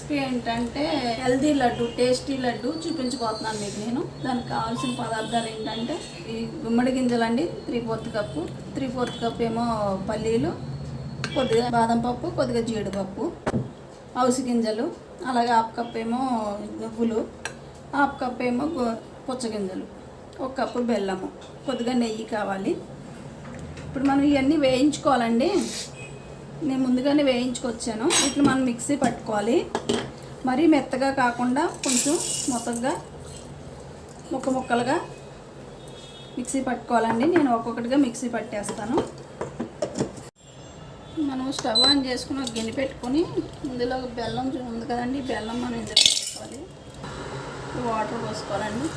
Recipe ఏంటంటే healthy laddu, tasty laddu చూపించబోతున్నాను మీకు నేను. దానికి కావాల్సిన పదార్థాలు ఏంటంటే ఈ గుమ్మడి గింజలండి 3/4 కప్పు, 3/4 కప్పు ఏమో పల్లీలు, కొద్దిగా బాదం పప్పు, కొద్దిగా జీడిపప్పు, అవిసె గింజలు, అలాగే 1/2 కప్పు ఏమో నువ్వులు, 1/2 కప్పు ఏమో పుచ్చగింజలు, 1 కప్పు బెల్లము, కొద్దిగా నెయ్యి కావాలి. ఇప్పుడు మనం ఇవన్నీ వేయించుకోవాలండి. నేను ముందుగానే వేయించుకొచ్చాను. వీటిని మనం మిక్సీ పట్టుకోవాలి. మరీ మెత్తగా కాకుండా కొంచెం మొత్తగా ముక్కలుగా మిక్సీ పట్టుకోవాలండి. నేను ఒక్కొక్కటిగా మిక్సీ పట్టేస్తాను. మనం స్టవ్ ఆన్ చేసుకుని ఒక గిన్నె పెట్టుకొని ఇందులో బెల్లం ఉంది కదండి, బెల్లం మనం ఇందులో వేసుకోవాలి. వాటర్ పోసుకోవాలండి.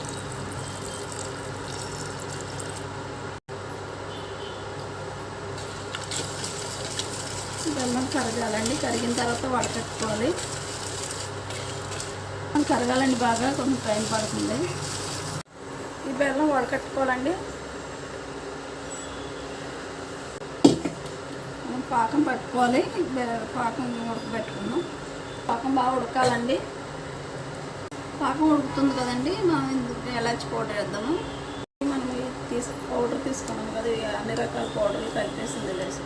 బెల్లం కరగాలండి. కరిగిన తర్వాత వడకట్టుకోవాలి. కరగాలండి బాగా, కొంచెం టైం పడుతుంది. ఈ బెల్లం వడకట్టుకోవాలండి. మనం పాకం పట్టుకోవాలి. పాకం ఉడకబెట్టుకున్నాం. పాకం బాగా ఉడకాలండి. పాకం ఉడుకుతుంది కదండి, మనం ఇందుకు ఎలాచి పౌడర్ వేద్దాము. మనం పౌడర్ తీసుకున్నాం కదా, అన్ని రకాల పౌడర్లు కలిపేసింది వేసి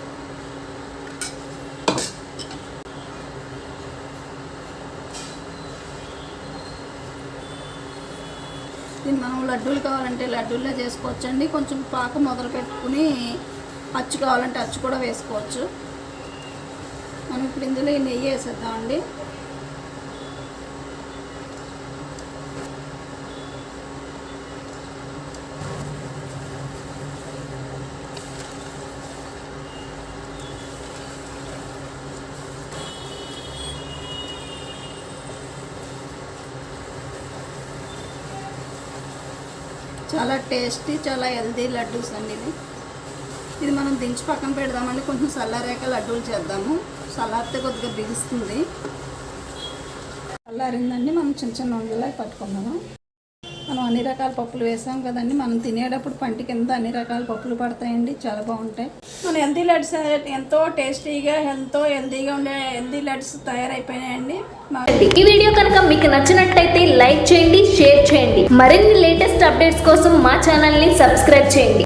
దీన్ని మనం లడ్డూలు కావాలంటే లడ్డూల్లో చేసుకోవచ్చండి. కొంచెం పాకం మొదలు పెట్టుకుని అచ్చు కావాలంటే అచ్చు కూడా వేసుకోవచ్చు. మనం ఇప్పుడు ఇందులో నెయ్యి వేసేద్దామండి. చాలా టేస్టీ, చాలా హెల్దీ లడ్డూస్ అండి. ఇది మనం దించి పక్కన పెడదామండి. కొంచెం చల్లారాక లడ్డూలు చేద్దాము. చల్లారితే కొద్దిగా బిగుస్తుంది. చల్లారిందండి. మనం చిన్న చిన్న ఉండలా పట్టుకున్నాము. మనం అన్ని రకాల పప్పులు వేసాం కదండి. మనం తినేటప్పుడు పంటి కింద అన్ని రకాల పప్పులు పడతాయండి, చాలా బాగుంటాయి. మన హెల్దీ లడ్స్ ఎంతో టేస్టీగా ఎంతో హెల్దీగా ఉండే హెల్దీ లడ్స్ తయారైపోయినాయండి. ఈ వీడియో కనుక మీకు నచ్చినట్టయితే లైక్ చేయండి, షేర్ చేయండి. మరిన్ని లేటెస్ట్ అప్డేట్స్ కోసం మా ఛానల్ని సబ్స్క్రైబ్ చేయండి.